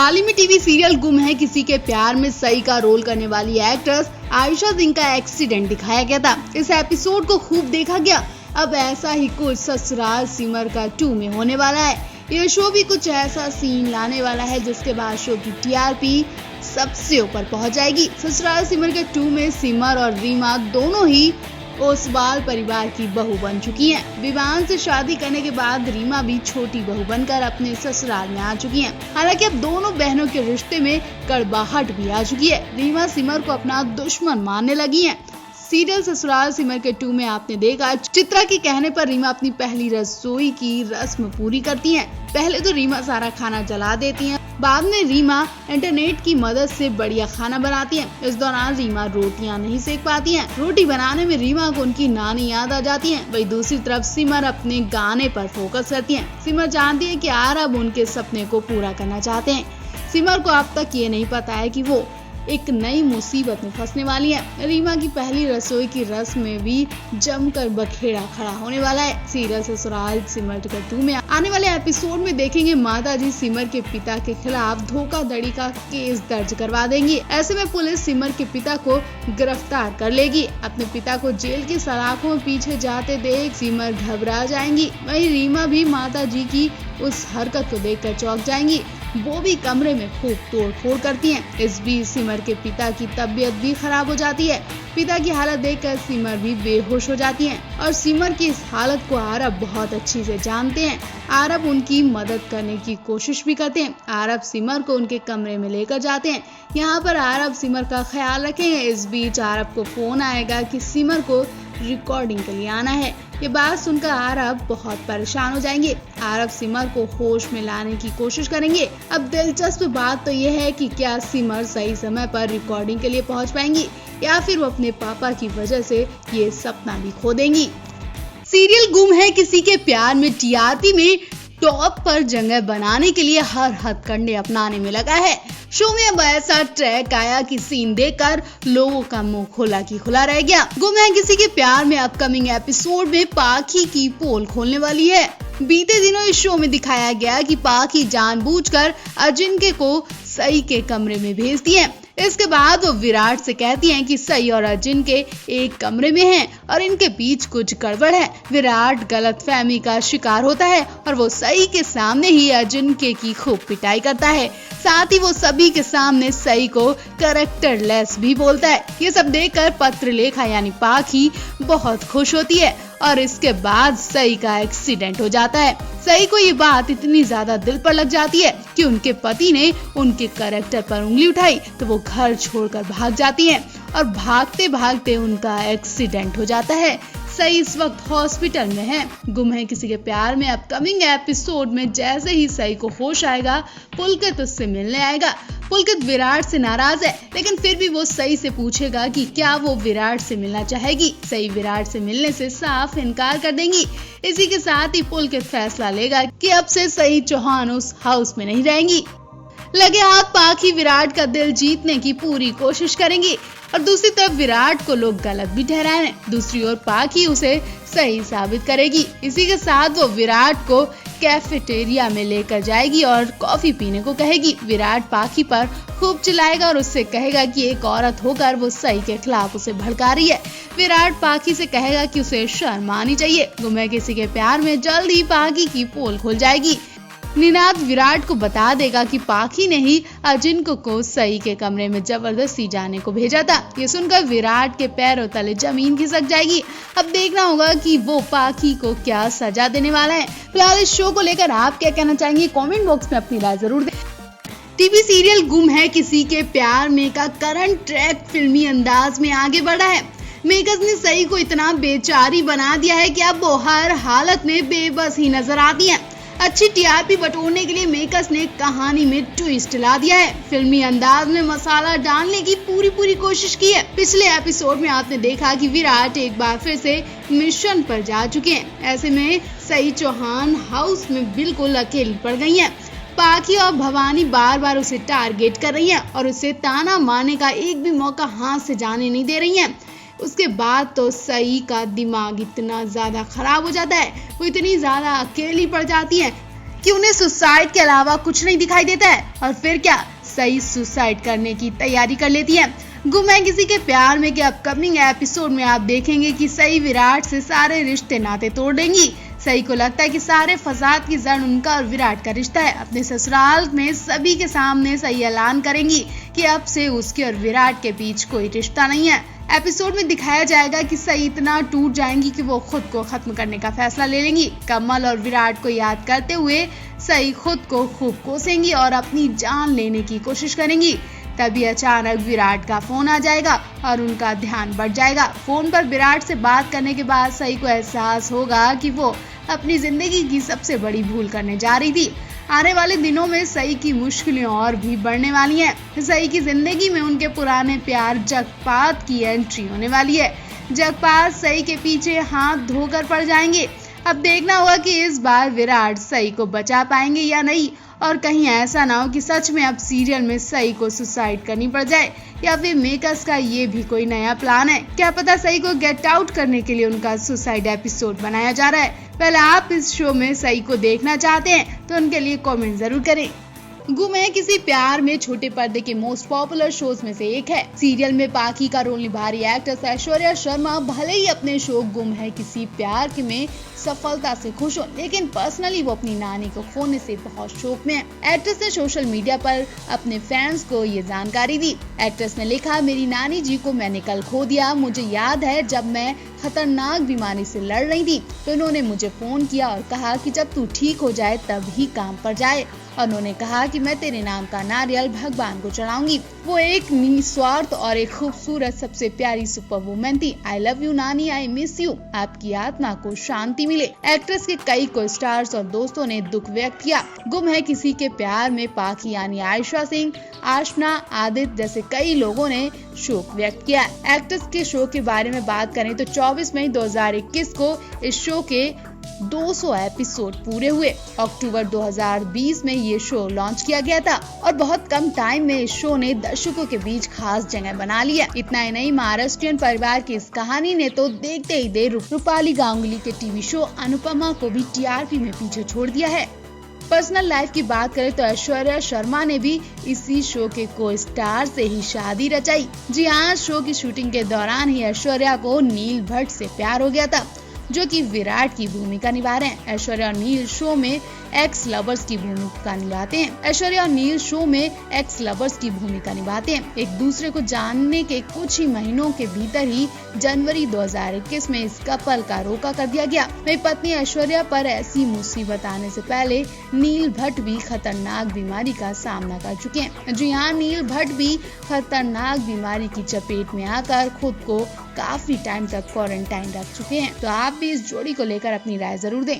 हाल ही में TV serial गुम है किसी के प्यार में सई का रोल करने वाली एक्ट्रेस आयशा सिंह का एक्सीडेंट दिखाया गया था। इस एपिसोड को खूब देखा गया। अब ऐसा ही कुछ ससुराल सिमर का 2 में होने वाला है। यह शो भी कुछ ऐसा सीन लाने वाला है जिसके बाद शो की टीआरपी सबसे ऊपर पहुंच जाएगी। ससुराल सिमर के 2 में सिमर और रीमा दोनों ही ओसवाल परिवार की बहू बन चुकी हैं। विवान से शादी करने के बाद रीमा भी छोटी बहू बनकर अपने ससुराल में आ चुकी हैं। हालांकि अब दोनों बहनों के रिश्ते में कड़वाहट भी आ चुकी है। रीमा सिमर को अपना दुश्मन मानने लगी हैं। सीरियल ससुराल सिमर के 2 में आपने देखा चित्रा के कहने पर रीमा अपनी पहली रसोई की रस्म पूरी करती हैं। पहले तो रीमा सारा खाना जला देती हैं, बाद में रीमा इंटरनेट की मदद से बढ़िया खाना बनाती हैं। इस दौरान रीमा रोटियां नहीं सेक पाती हैं। रोटी बनाने में रीमा को उनकी नानी याद आ जाती है। वही दूसरी तरफ सिमर अपने गाने पर फोकस करती हैं। सिमर जानती है कि आरब उनके सपने को पूरा करना चाहते हैं। सिमर को अब तक ये नहीं पता है कि वो एक नई मुसीबत में फंसने वाली है। रीमा की पहली रसोई की रस्म में भी जमकर बखेड़ा खड़ा होने वाला है। सीरियल ससुराल सिमर के 2 में आने वाले एपिसोड में देखेंगे माताजी सिमर के पिता के खिलाफ धोखाधड़ी का केस दर्ज करवा देंगी। ऐसे में पुलिस सिमर के पिता को गिरफ्तार कर लेगी। अपने पिता को जेल की सलाखों में पीछे जाते देख सिमर घबरा जाएंगी। वहीं रीमा भी माताजी की उस हरकत को देखकर चौंक जाएंगी। वो भी कमरे में खूब तोड़फोड़ करती हैं। इस बीच सिमर के पिता की तबीयत भी खराब हो जाती है। पिता की हालत देखकर सिमर भी बेहोश हो जाती हैं और सिमर की इस हालत को आरब बहुत अच्छी से जानते हैं। आरब उनकी मदद करने की कोशिश भी करते हैं। आरब सिमर को उनके कमरे में लेकर जाते हैं। यहाँ पर आरब सिमर का ख्याल रखेंगे। इस बीच आरब को फोन आएगा कि सिमर को रिकॉर्डिंग के लिए आना है। ये बात सुनकर आरब बहुत परेशान हो जाएंगे। आरब सिमर को होश में लाने की कोशिश करेंगे। अब दिलचस्प बात तो ये है कि क्या सिमर सही समय पर रिकॉर्डिंग के लिए पहुंच पाएंगी या फिर वो अपने पापा की वजह से ये सपना भी खो देंगी। सीरियल गुम है किसी के प्यार में टीआरपी में टॉप पर जगह बनाने के लिए हर हथकंडे अपनाने में लगा है। शो में अब ऐसा ट्रैक आया कि सीन देखकर लोगों का मुंह खुला की खुला रह गया। गुम है किसी के प्यार में अपकमिंग एपिसोड में पाखी की पोल खोलने वाली है। बीते दिनों इस शो में दिखाया गया कि पाखी जानबूझकर अजिंक्य को सई के कमरे में भेजती है। इसके बाद वो विराट से कहती हैं कि सई और अजिंक्य एक कमरे में हैं और इनके बीच कुछ गड़बड़ है। विराट गलतफहमी का शिकार होता है और वो सई के सामने ही अजिंक्य की खूब पिटाई करता है। साथ ही वो सभी के सामने सई को कैरेक्टरलेस भी बोलता है। ये सब देखकर पत्रलेखा यानी पाखी बहुत खुश होती है और इसके बाद सई का एक्सीडेंट हो जाता है। सई को ये बात इतनी ज्यादा दिल पर लग जाती है कि उनके पति ने उनके कैरेक्टर पर उंगली उठाई तो वो घर छोड़कर भाग जाती हैं और भागते भागते उनका एक्सीडेंट हो जाता है। सई इस वक्त हॉस्पिटल में है। गुम है किसी के प्यार में अपकमिंग एपिसोड में जैसे ही सई को होश आएगा पुलकित उससे मिलने आएगा। पुलकित विराट से नाराज है लेकिन फिर भी वो सई से पूछेगा कि क्या वो विराट से मिलना चाहेगी। सई विराट से मिलने से साफ इनकार कर देंगी। इसी के साथ ही पुलकित फैसला लेगा कि अब से सई चौहान उस हाउस में नहीं रहेंगी। लगे हाथ पाखी विराट का दिल जीतने की पूरी कोशिश करेंगी और दूसरी तरफ विराट को लोग गलत भी ठहराए हैं। दूसरी ओर पाखी उसे सही साबित करेगी। इसी के साथ वो विराट को कैफेटेरिया में लेकर जाएगी और कॉफी पीने को कहेगी। विराट पाखी पर खूब चिल्लाएगा और उससे कहेगा कि एक औरत होकर वो सई के खिलाफ उसे भड़का रही है। विराट पाखी से कहेगा कि उसे शर्म आनी चाहिए। गुम है किसी के प्यार में जल्द ही पाखी की पोल खुल जाएगी। निनाद विराट को बता देगा कि पाखी ने ही अजिंक्य को सई के कमरे में जबरदस्ती जाने को भेजा था। ये सुनकर विराट के पैरों तले जमीन खिसक जाएगी। अब देखना होगा कि वो पाखी को क्या सजा देने वाला है। फिलहाल इस शो को लेकर आप क्या कहना चाहेंगे कमेंट बॉक्स में अपनी राय जरूर दें। टीवी सीरियल गुम है किसी के प्यार में का करंट ट्रैक फिल्मी अंदाज में आगे बढ़ा है। मेकर्स ने सई को इतना बेचारी बना दिया है कि अब वो हर हालत में बेबस ही नजर आती है। अच्छी टीआरपी बटोरने के लिए मेकर्स ने कहानी में ट्विस्ट ला दिया है। फिल्मी अंदाज में मसाला डालने की पूरी कोशिश की है। पिछले एपिसोड में आपने देखा कि विराट एक बार फिर से मिशन पर जा चुके हैं। ऐसे में सई चौहान हाउस में बिल्कुल अकेली पड़ गई हैं। पाखी और भवानी बार बार उसे टारगेट कर रही हैं और उसे ताना मारने का एक भी मौका हाथ से जाने नहीं दे रही हैं। उसके बाद तो सई का दिमाग इतना ज्यादा खराब हो जाता है, वो इतनी ज्यादा अकेली पड़ जाती है कि उन्हें सुसाइड के अलावा कुछ नहीं दिखाई देता है। और फिर क्या, सई सुसाइड करने की तैयारी कर लेती है। गुम है किसी के प्यार में के अपकमिंग एपिसोड में आप देखेंगे कि सई विराट से सारे रिश्ते नाते तोड़ देंगी। सई को लगता है कि सारे फसाद की जड़ उनका और विराट का रिश्ता है। अपने ससुराल में सभी के सामने सई ऐलान करेंगी कि अब से उसके और विराट के बीच कोई रिश्ता नहीं है। एपिसोड में दिखाया जाएगा कि सई इतना टूट जाएंगी कि वो खुद को खत्म करने का फैसला ले लेंगी। कमल और विराट को याद करते हुए सई खुद को खूब कोसेंगी और अपनी जान लेने की कोशिश करेंगी। तभी अचानक विराट का फोन आ जाएगा और उनका ध्यान बढ़ जाएगा। फोन पर विराट से बात करने के बाद सई को एहसास होगा कि वो अपनी जिंदगी की सबसे बड़ी भूल करने जा रही थी। आने वाले दिनों में सई की मुश्किलें और भी बढ़ने वाली हैं। सई की जिंदगी में उनके पुराने प्यार जगपात की एंट्री होने वाली है। जगपात सई के पीछे हाथ धोकर पड़ जाएंगे। अब देखना होगा कि इस बार विराट सई को बचा पाएंगे या नहीं, और कहीं ऐसा ना हो कि सच में अब सीरियल में सई को सुसाइड करनी पड़ जाए, या फिर मेकर्स का ये भी कोई नया प्लान है। क्या पता सई को गेट आउट करने के लिए उनका सुसाइड एपिसोड बनाया जा रहा है। पहले आप इस शो में सई को देखना चाहते हैं तो उनके लिए कमेंट जरूर करें। गुम है किसी प्यार में छोटे पर्दे के मोस्ट पॉपुलर शोज में से एक है। सीरियल में पाखी का रोल निभा रही एक्ट्रेस ऐश्वर्या शर्मा भले ही अपने शो गुम है किसी प्यार के में सफलता से खुश हो, लेकिन पर्सनली वो अपनी नानी को खोने से बहुत शोक में है। एक्ट्रेस ने सोशल मीडिया पर अपने फैंस को ये जानकारी दी। एक्ट्रेस ने लिखा, मेरी नानी जी को मैंने कल खो दिया। मुझे याद है जब मैं खतरनाक बीमारी से लड़ रही थी तो इन्होंने मुझे फोन किया और कहा कि जब तू ठीक हो जाए तब ही काम पर जाए, और उन्होंने कहा कि मैं तेरे नाम का नारियल भगवान को चढ़ाऊंगी। वो एक निस्वार्थ और एक खूबसूरत सबसे प्यारी सुपर वुमेन थी। आई लव यू नानी, आई मिस यू। आपकी आत्मा को शांति मिले। एक्ट्रेस के कई को स्टार्स और दोस्तों ने दुख व्यक्त किया। गुम है किसी के प्यार में पाखी यानी आयशा सिंह, आशना, आदित्य जैसे कई लोगों ने शोक व्यक्त किया। एक्ट्रेस के शो के बारे में बात करें तो 24 मई 2021 को इस शो के 200 एपिसोड पूरे हुए। अक्टूबर 2020 में ये शो लॉन्च किया गया था और बहुत कम टाइम में इस शो ने दर्शकों के बीच खास जगह बना लिया। इतना ही नहीं, महाराष्ट्रियन परिवार की इस कहानी ने तो देखते ही देर रूपाली गांगुली के टीवी शो अनुपमा को भी टीआरपी में पीछे छोड़ दिया है। पर्सनल लाइफ की बात करें तो ऐश्वर्या शर्मा ने भी इसी शो के को स्टार से ही शादी रचाई। जी हाँ, शो की शूटिंग के दौरान ही ऐश्वर्या को नील भट्ट से प्यार हो गया था, जो कि विराट की भूमिका निभा रहे हैं। ऐश्वर्या और नील शो में एक्स लवर्स की भूमिका निभाते हैं। ऐश्वर्या और नील शो में एक्स लवर्स की भूमिका निभाते हैं। एक दूसरे को जानने के कुछ ही महीनों के भीतर ही जनवरी 2021 में इस कपल का रोका कर दिया गया। मेरी पत्नी ऐश्वर्या पर ऐसी मुसीबत आने से पहले नील भट्ट भी खतरनाक बीमारी का सामना कर चुके हैं। जी हाँ, नील भट्ट भी खतरनाक बीमारी की चपेट में आकर खुद को काफी टाइम तक क्वारंटाइन रख चुके हैं। तो आप भी इस जोड़ी को लेकर अपनी राय जरूर दें।